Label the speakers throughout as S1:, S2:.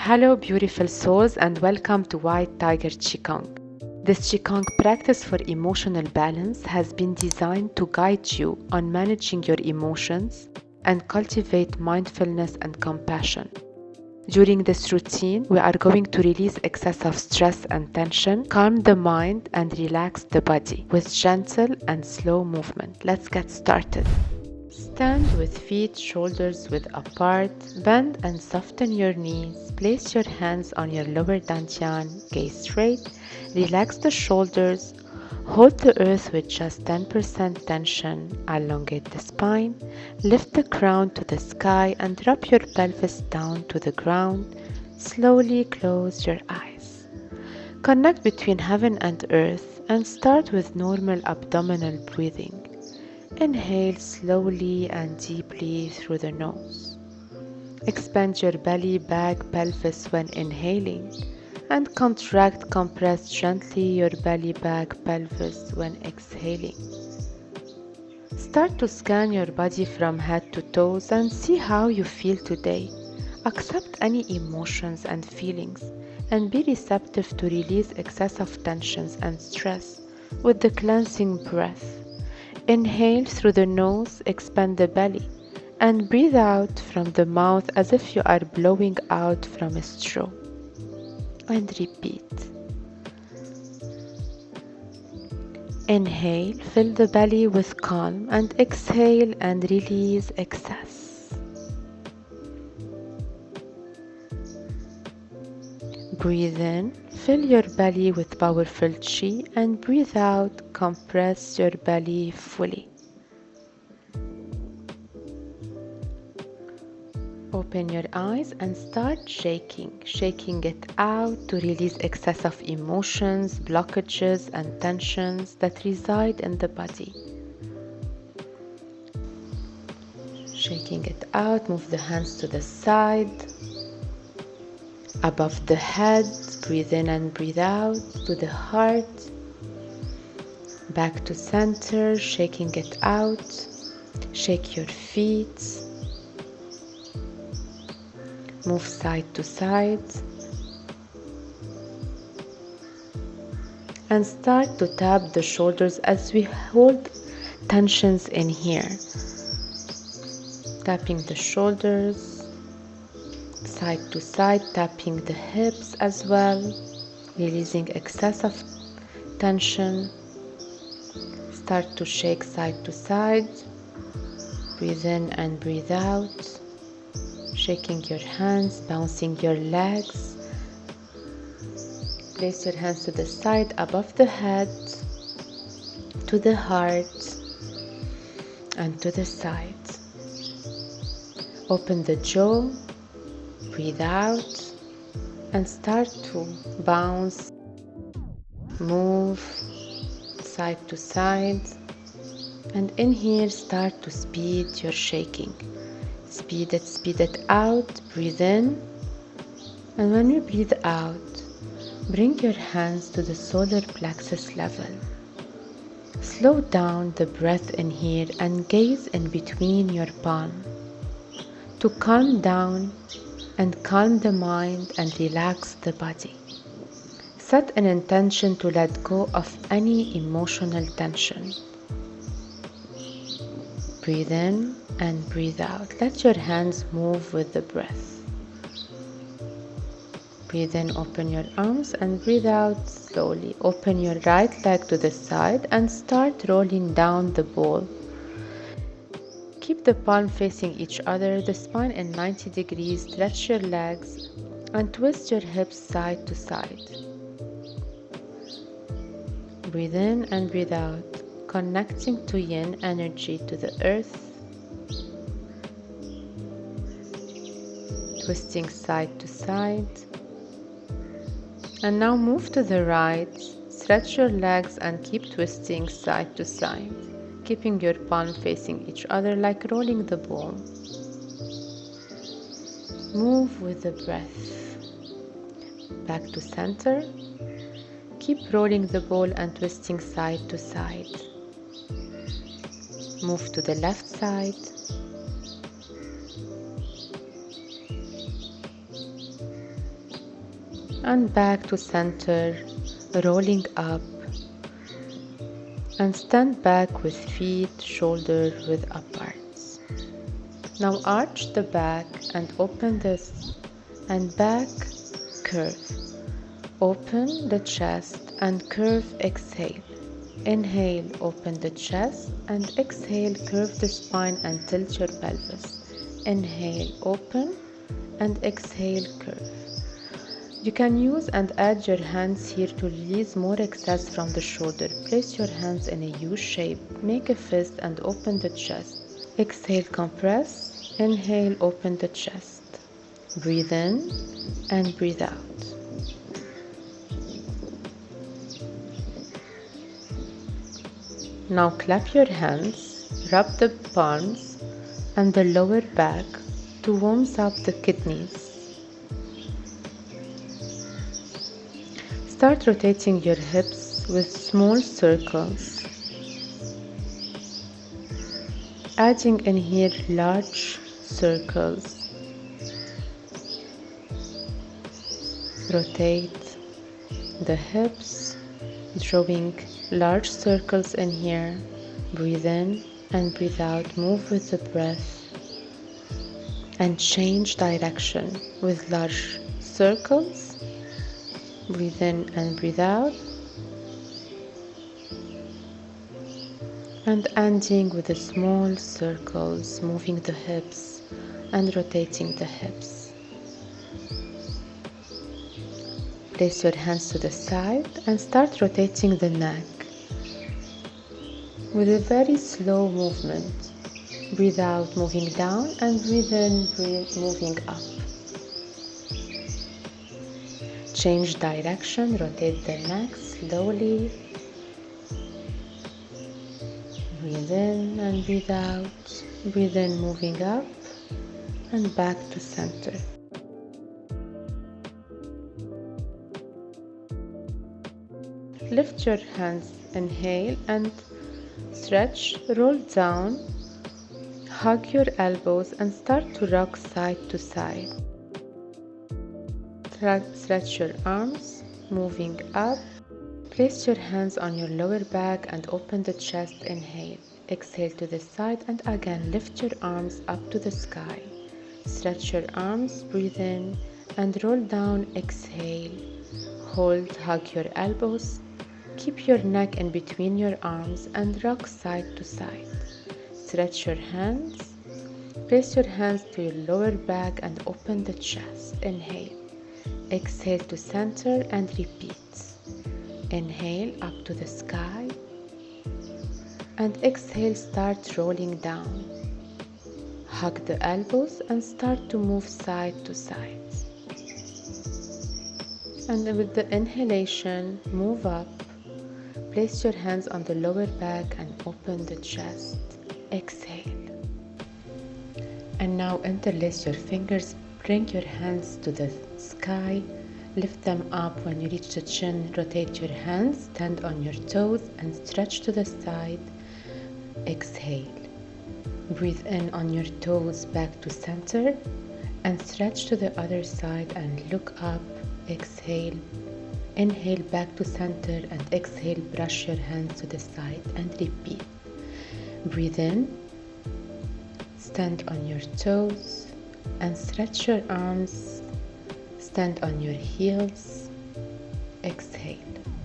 S1: Hello, beautiful souls, and welcome to White Tiger Qigong. This Qigong practice for emotional balance has been designed to guide you on managing your emotions and cultivate mindfulness and compassion. During this routine, we are going to release excessive stress and tension, calm the mind, and relax the body with gentle and slow movement. Let's get started. Stand with feet shoulders width apart, bend and soften your knees, place your hands on your lower dantian, gaze straight, relax the shoulders, hold the earth with just 10% tension, elongate the spine, lift the crown to the sky and drop your pelvis down to the ground, slowly close your eyes. Connect between heaven and earth and start with normal abdominal breathing. Inhale slowly and deeply through the nose. Expand your belly, back, pelvis when inhaling, and contract, compress gently your belly, back, pelvis when exhaling. Start to scan your body from head to toes and see how you feel today. Accept any emotions and feelings and be receptive to release excessive tensions and stress with the cleansing breath. Inhale through the nose, expand the belly, and breathe out from the mouth as if you are blowing out from a straw. And repeat. Inhale, fill the belly with calm, and exhale and release excess. Breathe in, fill your belly with powerful chi, and breathe out, compress your belly fully. Open your eyes and start shaking it out to release excessive emotions, blockages, and tensions that reside in the body. Shaking it out, move the hands to the side, above the head, breathe in and breathe out to the heart, back to center, shaking it out, shake your feet. Move side to side and start to tap the shoulders as we hold tensions in here. Tapping the shoulders, side to side, tapping the hips as well, releasing excessive tension. Start to shake side to side, breathe in and breathe out. Shaking your hands, bouncing your legs. Place your hands to the side, above the head, to the heart, and to the side. Open the jaw, breathe out, and start to bounce, move side to side. And in here, start to speed your shaking. Speed it out, breathe in, and when you breathe out, bring your hands to the solar plexus level. Slow down the breath in here and gaze in between your palm to calm down and calm the mind and relax the body. Set an intention to let go of any emotional tension. Breathe in and breathe out. Let your hands move with the breath. Breathe in, open your arms and breathe out slowly. Open your right leg to the side and start rolling down the ball. Keep the palm facing each other, the spine in 90 degrees. Stretch your legs and twist your hips side to side. Breathe in and breathe out, connecting to yin energy to the earth. Twisting side to side. And now move to the right, stretch your legs and keep twisting side to side, keeping your palm facing each other like rolling the ball. Move with the breath. Back to center. Keep rolling the ball and twisting side to side. Move to the left side. and back to center, rolling up, and stand back with feet shoulder width apart. Now arch the back and open this and back curve. Open the chest and curve, exhale. Inhale, open the chest and exhale, curve the spine and tilt your pelvis. Inhale, open and exhale, curve. You can use and add your hands here to release more excess from the shoulder. Place your hands in a U shape, make a fist and open the chest. Exhale, compress. Inhale, open the chest. Breathe in and breathe out. Now clap your hands, rub the palms and the lower back to warm up the kidneys. Start rotating your hips with small circles, adding in here large circles. Rotate the hips, drawing large circles in here. Breathe in and breathe out. Move with the breath and change direction with large circles. Breathe in and breathe out, and ending with the small circles, moving the hips and rotating the hips. Place your hands to the side and start rotating the neck with a very slow movement. Breathe out, moving down, and breathe in, moving up. Change direction, rotate the neck slowly. Breathe in and breathe out. Breathe in, moving up and back to center. Lift your hands, inhale and stretch, roll down, hug your elbows and start to rock side to side. Stretch your arms, moving up. Place your hands on your lower back and open the chest. Inhale. Exhale to the side and again lift your arms up to the sky. Stretch your arms, breathe in and roll down. Exhale. Hold, hug your elbows. Keep your neck in between your arms and rock side to side. Stretch your hands. Place your hands to your lower back and open the chest. Inhale. Exhale to center and repeat. Inhale up to the sky and exhale, start rolling down. Hug the elbows and start to move side to side. And with the inhalation, move up. Place your hands on the lower back and open the chest. Exhale. And now interlace your fingers. Bring your hands to the sky, lift them up. When you reach the chin, rotate your hands, stand on your toes and stretch to the side. Exhale. Breathe in on your toes back to center and stretch to the other side and look up. Exhale. Inhale back to center and exhale, brush your hands to the side and repeat. Breathe in, stand on your toes and stretch your arms, stand on your heels. Exhale.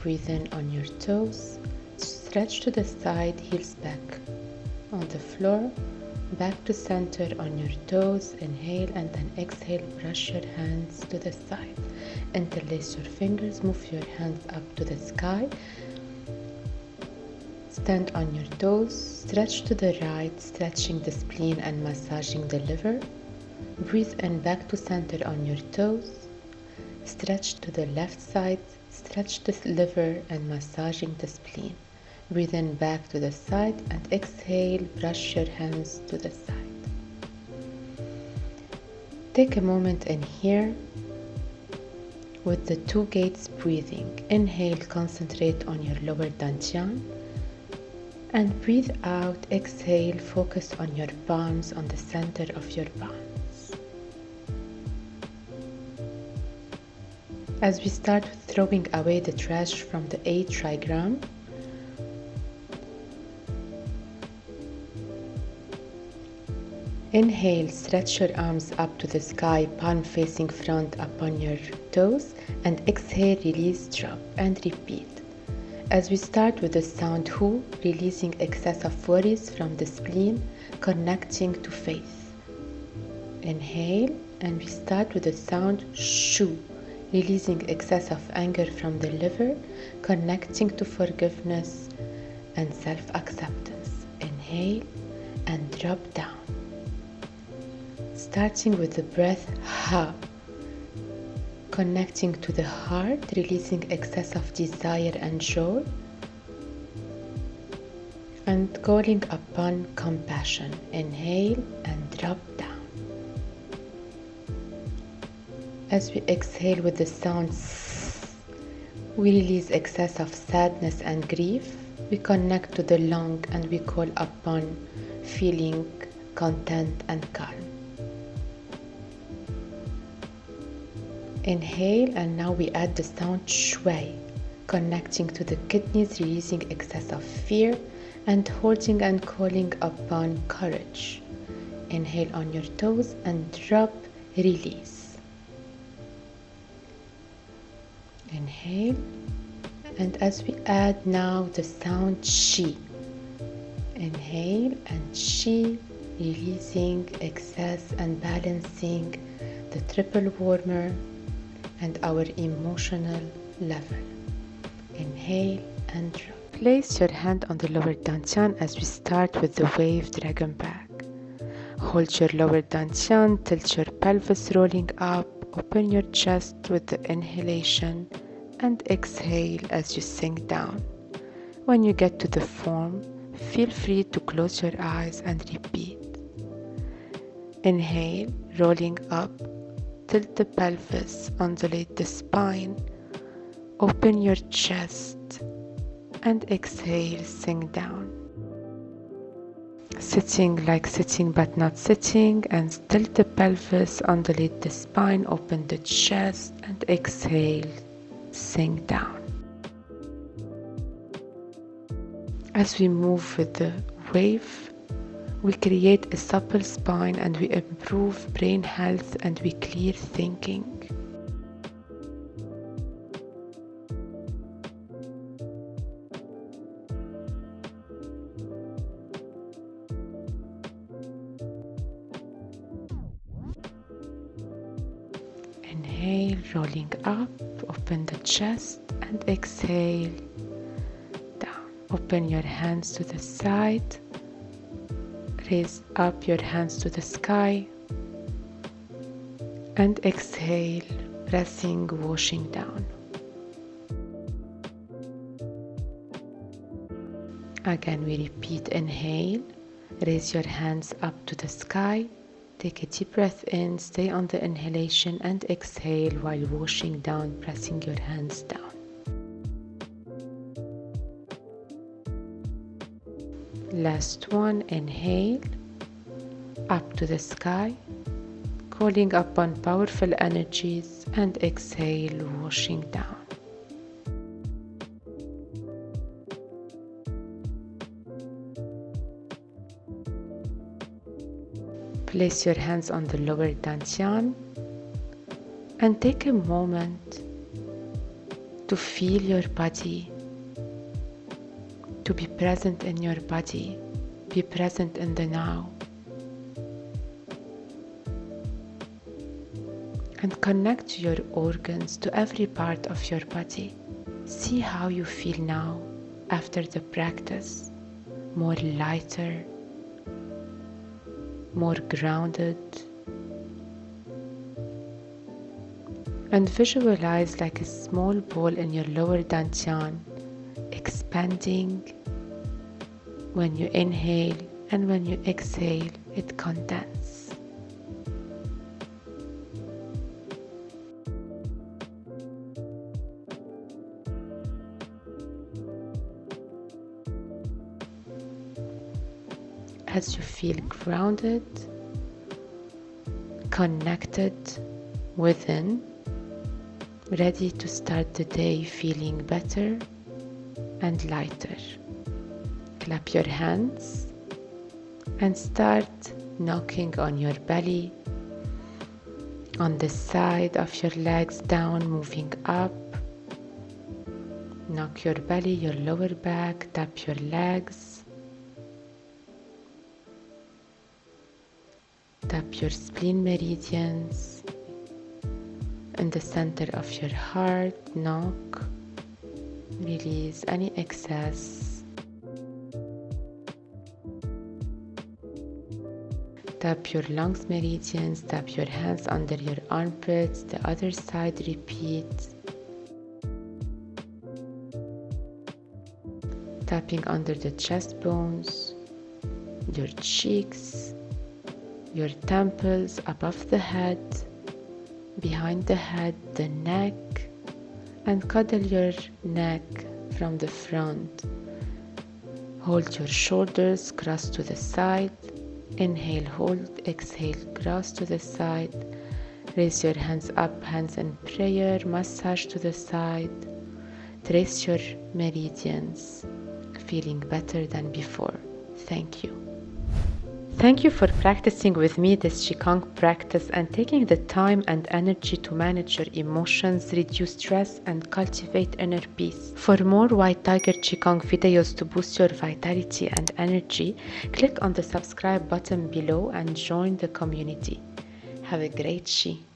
S1: Breathe in on your toes, stretch to the side, heels back on the floor, back to center on your toes. Inhale and then exhale, brush your hands to the side. Interlace your fingers, move your hands up to the sky. Stand on your toes, stretch to the right, stretching the spleen and massaging the liver. Breathe in back to center on your toes. Stretch to the left side, stretch the liver and massaging the spleen. Breathe in back to the side and exhale, brush your hands to the side. Take a moment in here with the two gates breathing. Inhale, concentrate on your lower dantian. And breathe out, exhale, focus on your palms, on the center of your palms. As we start with throwing away the trash from the 8 trigram, inhale, stretch your arms up to the sky, palm facing front upon your toes, and exhale, release, drop, and repeat. As we start with the sound Hu, releasing excess of worries from the spleen, connecting to faith. Inhale, and we start with the sound Shu, releasing excess of anger from the liver, connecting to forgiveness and self-acceptance. Inhale and drop down. Starting with the breath Ha, connecting to the heart, releasing excess of desire and joy, and calling upon compassion. Inhale and drop down. As we exhale with the sound S, we release excess of sadness and grief. We connect to the lung and we call upon feeling content and calm. Inhale, and now we add the sound Shui, connecting to the kidneys, releasing excess of fear, and holding and calling upon courage. Inhale on your toes and drop, release. Inhale, and as we add now the sound Shi. Inhale and Shi, releasing excess and balancing the triple warmer and our emotional level. Inhale and drop. Place your hand on the lower dantian as we start with the wave dragon back. Hold your lower dantian, tilt your pelvis rolling up, open your chest with the inhalation and exhale as you sink down. When you get to the form, feel free to close your eyes and repeat. Inhale, rolling up, tilt the pelvis, undulate the spine, open your chest, and exhale, sink down. Sitting like sitting but not sitting, and tilt the pelvis, undulate the spine, open the chest, and exhale, sink down. As we move with the wave, we create a supple spine and we improve brain health and we clear thinking. Inhale, rolling up, open the chest and exhale down. Open your hands to the side. Raise up your hands to the sky and exhale, pressing, washing down. Again, we repeat. Inhale, raise your hands up to the sky, take a deep breath in, stay on the inhalation and exhale while washing down, pressing your hands down. Last one. Inhale, up to the sky, calling upon powerful energies, and exhale, washing down. Place your hands on the lower dantian and take a moment to feel your body, to be present in your body, be present in the now, and connect to your organs, to every part of your body. See how you feel now after the practice, more lighter, more grounded, and visualize like a small ball in your lower dantian, expanding. When you inhale and when you exhale, it condenses. As you feel grounded, connected within, ready to start the day feeling better and lighter. Clap your hands and start knocking on your belly, on the side of your legs down, moving up. Knock your belly, your lower back, tap your legs. Tap your spleen meridians. In the center of your heart, knock. Release any excess. Tap your lungs meridians, tap your hands under your armpits, the other side, repeat. Tapping under the chest bones, your cheeks, your temples, above the head, behind the head, the neck, and cuddle your neck from the front. Hold your shoulders, cross to the side. Inhale, hold, exhale, cross to the side. Raise your hands up, hands in prayer, massage to the side. Trace your meridians, feeling better than before. Thank you. Thank you for practicing with me this Qigong practice and taking the time and energy to manage your emotions, reduce stress, and cultivate inner peace. For more White Tiger Qigong videos to boost your vitality and energy, click on the subscribe button below and join the community. Have a great Qi.